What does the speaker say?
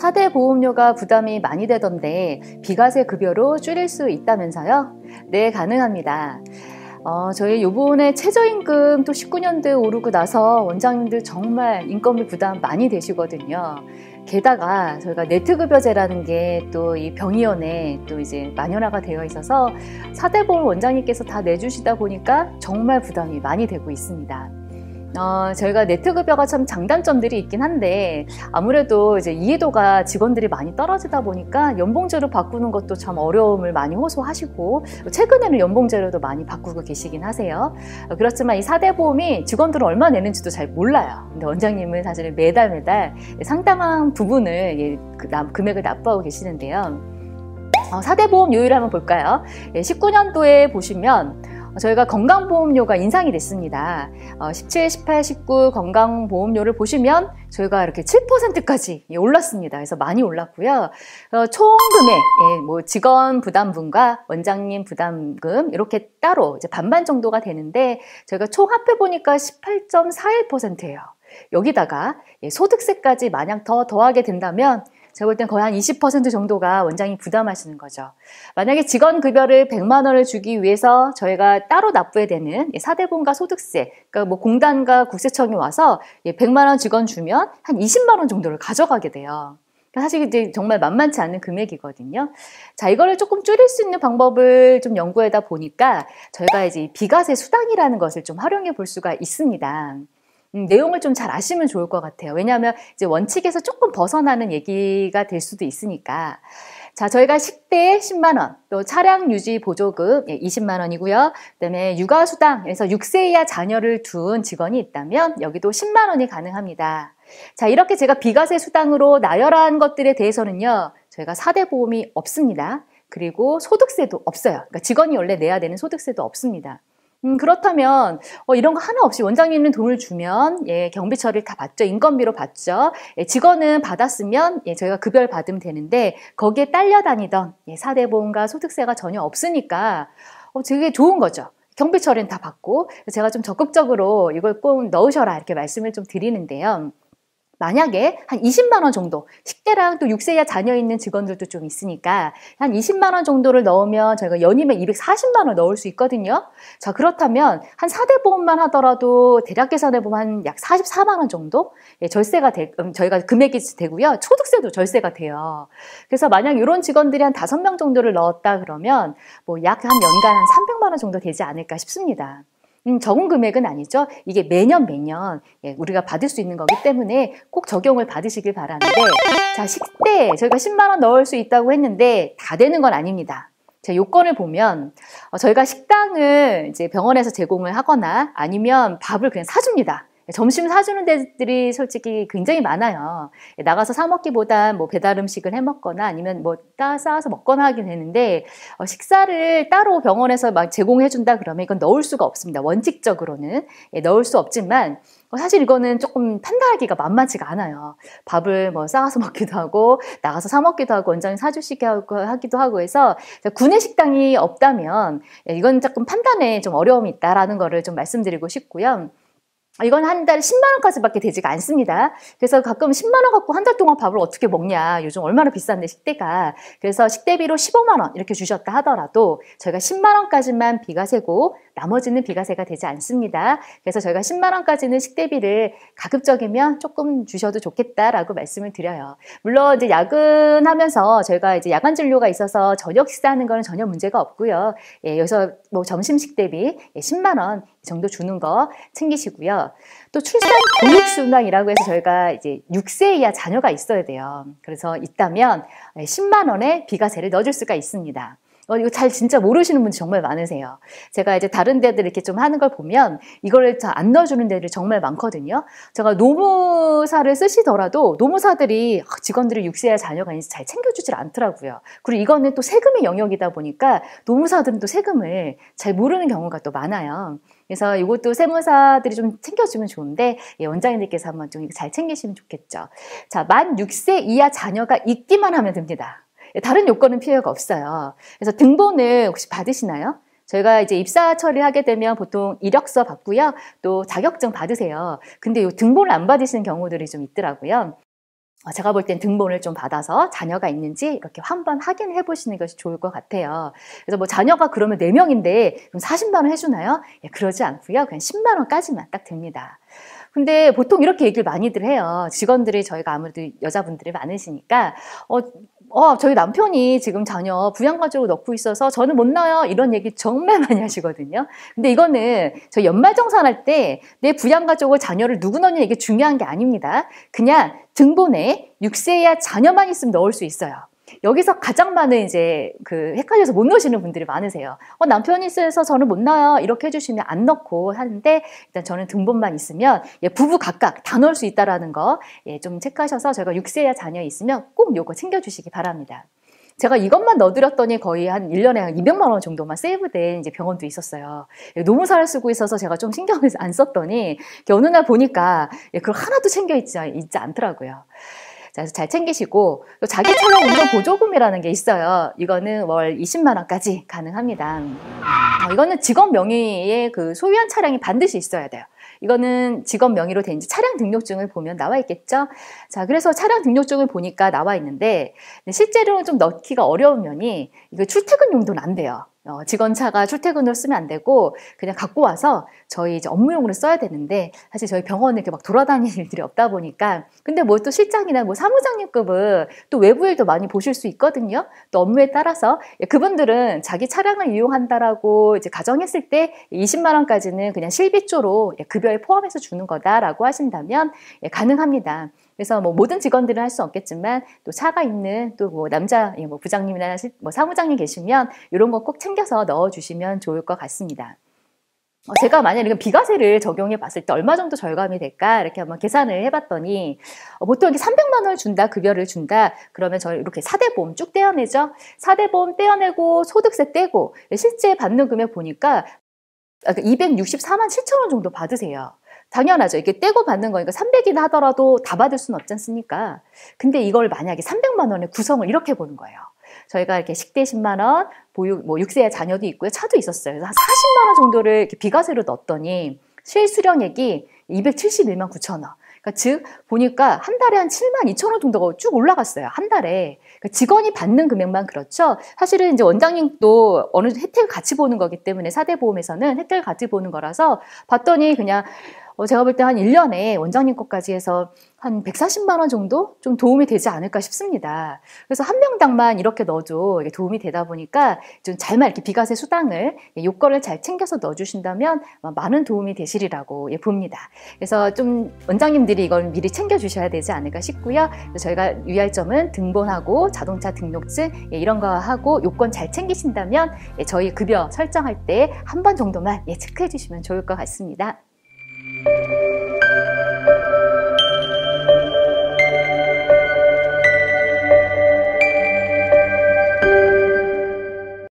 4대 보험료가 부담이 많이 되던데 비과세 급여로 줄일 수 있다면서요? 네, 가능합니다. 저희 요번에 최저임금 또 19년도에 오르고 나서 원장님들 정말 인건비 부담 많이 되시거든요. 게다가 저희가 네트급여제라는 게 또 이 병의원에 또 이제 만연화가 되어 있어서 4대 보험 원장님께서 다 내주시다 보니까 정말 부담이 많이 되고 있습니다. 저희가 네트급여가 참 장단점들이 있긴 한데 아무래도 이제 이해도가 직원들이 많이 떨어지다 보니까 연봉제로 바꾸는 것도 참 어려움을 많이 호소하시고 최근에는 연봉제로도 많이 바꾸고 계시긴 하세요. 그렇지만 이 4대 보험이 직원들은 얼마 내는지도 잘 몰라요. 근데 원장님은 사실 매달 상당한 부분을 금액을 납부하고 계시는데요. 4대 보험 요율을 한번 볼까요? 19년도에 보시면 저희가 건강보험료가 인상이 됐습니다. 17, 18, 19 건강보험료를 보시면 저희가 이렇게 7%까지 올랐습니다. 그래서 많이 올랐고요. 총 금액, 직원 부담분과 원장님 부담금 이렇게 따로 이제 반반 정도가 되는데 저희가 총 합해 보니까 18.41%예요. 여기다가 소득세까지 만약 더 더하게 된다면 제가 볼 땐 거의 한 20% 정도가 원장님이 부담하시는 거죠. 만약에 직원 급여를 100만 원을 주기 위해서 저희가 따로 납부해야 되는 4대 보험과 소득세, 그러니까 공단과 국세청이 와서 100만 원 직원 주면 한 20만 원 정도를 가져가게 돼요. 사실 이제 정말 만만치 않은 금액이거든요. 자, 이거를 조금 줄일 수 있는 방법을 좀 연구하다 보니까 저희가 이제 비과세 수당이라는 것을 좀 활용해 볼 수가 있습니다. 내용을 좀 잘 아시면 좋을 것 같아요. 왜냐하면 이제 원칙에서 조금 벗어나는 얘기가 될 수도 있으니까. 자, 저희가 식대 10만 원, 또 차량 유지 보조금 20만 원이고요. 그다음에 육아수당에서 6세 이하 자녀를 둔 직원이 있다면 여기도 10만 원이 가능합니다. 자, 이렇게 제가 비과세 수당으로 나열한 것들에 대해서는요, 저희가 4대 보험이 없습니다. 그리고 소득세도 없어요. 그러니까 직원이 원래 내야 되는 소득세도 없습니다. 그렇다면 이런 거 하나 없이 원장님은 돈을 주면 경비 처리를 다 받죠. 인건비로 받죠. 직원은 받았으면 저희가 급여를 받으면 되는데 거기에 딸려 다니던 4대 보험과 소득세가 전혀 없으니까 되게 좋은 거죠. 경비 처리는 다 받고. 제가 좀 적극적으로 이걸 꼭 넣으셔라 이렇게 말씀을 좀 드리는데요. 만약에 한 20만 원 정도, 식대랑 또 6세 이하 자녀 있는 직원들도 좀 있으니까 한 20만 원 정도를 넣으면 저희가 연임에 240만 원 넣을 수 있거든요. 자, 그렇다면 한 4대 보험만 하더라도 대략 계산해 보면 한 약 44만 원 정도 절세가 저희가 금액이 되고요. 소득세도 절세가 돼요. 그래서 만약 이런 직원들이 한 5명 정도를 넣었다 그러면 약 한 연간 한 300만 원 정도 되지 않을까 싶습니다. 적은 금액은 아니죠. 이게 매년 우리가 받을 수 있는 거기 때문에 꼭 적용을 받으시길 바라는데, 자, 식대 저희가 10만 원 넣을 수 있다고 했는데 다 되는 건 아닙니다. 제 요건을 보면 저희가 식당을 이제 병원에서 제공을 하거나 아니면 밥을 그냥 사줍니다. 점심 사주는 데들이 솔직히 굉장히 많아요. 나가서 사 먹기보단 배달 음식을 해 먹거나 아니면 싸서 먹거나 하긴 되는데 식사를 따로 병원에서 막 제공해 준다 그러면 이건 넣을 수가 없습니다. 원칙적으로는 넣을 수 없지만 사실 이거는 조금 판단하기가 만만치가 않아요. 밥을 싸가서 먹기도 하고 나가서 사 먹기도 하고 원장님 사주시게 하기도 하고 해서 구내 식당이 없다면 이건 조금 판단에 좀 어려움이 있다라는 거를 좀 말씀드리고 싶고요. 이건 한 달에 10만 원까지밖에 되지가 않습니다. 그래서 가끔 10만 원 갖고 한 달 동안 밥을 어떻게 먹냐. 요즘 얼마나 비싼데 식대가. 그래서 식대비로 15만 원 이렇게 주셨다 하더라도 저희가 10만 원까지만 비과세고 나머지는 비과세가 되지 않습니다. 그래서 저희가 10만 원까지는 식대비를 가급적이면 조금 주셔도 좋겠다라고 말씀을 드려요. 물론 이제 야근하면서 저희가 이제 야간 진료가 있어서 저녁 식사하는 거는 전혀 문제가 없고요. 여기서 점심 식대비 10만 원 정도 주는 거 챙기시고요. 또 출산 교육수당이라고 해서 저희가 이제 6세 이하 자녀가 있어야 돼요. 그래서 있다면 10만 원의 비과세를 넣어줄 수가 있습니다. 이거 진짜 모르시는 분이 정말 많으세요. 제가 이제 다른 데들 이렇게 좀 하는 걸 보면 이거를 잘 안 넣어주는 데들이 정말 많거든요. 제가 노무사를 쓰시더라도 노무사들이 직원들이 6세 이하 자녀가 있는지 잘 챙겨주질 않더라고요. 그리고 이거는 또 세금의 영역이다 보니까 노무사들은 또 세금을 잘 모르는 경우가 또 많아요. 그래서 이것도 세무사들이 좀 챙겨주면 좋은데 원장님들께서 한번 좀 잘 챙기시면 좋겠죠. 자, 만 6세 이하 자녀가 있기만 하면 됩니다. 다른 요건은 필요가 없어요. 그래서 등본을 혹시 받으시나요? 저희가 이제 입사 처리하게 되면 보통 이력서 받고요. 또 자격증 받으세요. 근데 이 등본을 안 받으시는 경우들이 좀 있더라고요. 제가 볼 땐 등본을 좀 받아서 자녀가 있는지 이렇게 한번 확인해 보시는 것이 좋을 것 같아요. 그래서 뭐 자녀가 그러면 4명인데 그럼 40만 원 해주나요? 예, 그러지 않고요. 그냥 10만 원까지만 딱 됩니다. 근데 보통 이렇게 얘기를 많이들 해요. 직원들이 저희가 아무래도 여자분들이 많으시니까 저희 남편이 지금 자녀 부양가족으로 넣고 있어서 저는 못 넣어요. 이런 얘기 정말 많이 하시거든요. 근데 이거는 저희 연말정산할 때 내 부양가족을 자녀를 누구 넣느냐 이게 중요한 게 아닙니다. 그냥 등본에 6세 이하 자녀만 있으면 넣을 수 있어요. 여기서 가장 많은 이제 헷갈려서 못 넣으시는 분들이 많으세요. 남편이 있어서 저는 못 넣어요. 이렇게 해주시면 안 넣고 하는데 일단 저는 등본만 있으면 부부 각각 다 넣을 수 있다라는 거 좀 체크하셔서 저희가 6세 이하 자녀 있으면 꼭 요거 챙겨주시기 바랍니다. 제가 이것만 넣어드렸더니 거의 한 1년에 한 200만 원 정도만 세이브된 이제 병원도 있었어요. 너무 잘 쓰고 있어서 제가 좀 신경을 안 썼더니 어느 날 보니까 그걸 하나도 챙겨있지 않더라고요. 그래서 잘 챙기시고 또 자기 차량 운전 보조금이라는 게 있어요. 이거는 월 20만 원까지 가능합니다. 이거는 직업 명의의 소유한 차량이 반드시 있어야 돼요. 이거는 직업 명의로 된 차량 등록증을 보면 나와 있겠죠. 자, 그래서 차량 등록증을 보니까 나와 있는데 실제로는 좀 넣기가 어려운 면이 이거 출퇴근 용도는 안 돼요. 직원차가 출퇴근으로 쓰면 안 되고 그냥 갖고 와서 저희 이제 업무용으로 써야 되는데 사실 저희 병원에 이렇게 막 돌아다니는 일들이 없다 보니까 근데 뭐 또 실장이나 뭐 사무장님급은 또 외부 일도 많이 보실 수 있거든요. 또 업무에 따라서 그분들은 자기 차량을 이용한다라고 이제 가정했을 때 20만 원까지는 그냥 실비조로 급여에 포함해서 주는 거다라고 하신다면 가능합니다. 그래서 뭐 모든 직원들은 할 수 없겠지만 또 차가 있는 또 뭐 남자 뭐 부장님이나 뭐 사무장님 계시면 이런 거 꼭 챙겨서 넣어주시면 좋을 것 같습니다. 제가 만약에 비과세를 적용해 봤을 때 얼마 정도 절감이 될까 이렇게 한번 계산을 해봤더니 보통 이렇게 300만 원을 준다, 급여를 준다 그러면 저희 이렇게 4대 보험 쭉 떼어내죠. 4대 보험 떼어내고 소득세 떼고 실제 받는 금액 보니까 264만 7천 원 정도 받으세요. 당연하죠. 이게 떼고 받는 거니까 300이나 하더라도 다 받을 수는 없지 않습니까? 근데 이걸 만약에 300만 원의 구성을 이렇게 보는 거예요. 저희가 이렇게 식대 10만 원, 보육, 뭐 6세의 자녀도 있고요. 차도 있었어요. 그래서 한 40만 원 정도를 이렇게 비과세로 넣었더니 실수령액이 271만 9천 원. 그러니까 즉 보니까 한 달에 한 7만 2천 원 정도가 쭉 올라갔어요. 한 달에. 그러니까 직원이 받는 금액만 그렇죠. 사실은 이제 원장님도 어느 혜택을 같이 보는 거기 때문에 4대 보험에서는 혜택을 같이 보는 거라서 봤더니 그냥 제가 볼 때 한 1년에 원장님 것까지 해서 한 140만 원 정도 좀 도움이 되지 않을까 싶습니다. 그래서 한 명당만 이렇게 넣어도 도움이 되다 보니까 좀 잘만 이렇게 비과세 수당을 요건을 잘 챙겨서 넣어주신다면 많은 도움이 되시리라고 봅니다. 그래서 좀 원장님들이 이걸 미리 챙겨주셔야 되지 않을까 싶고요. 저희가 유의할 점은 등본하고 자동차 등록증 이런 거 하고 요건 잘 챙기신다면 저희 급여 설정할 때 한 번 정도만 체크해 주시면 좋을 것 같습니다.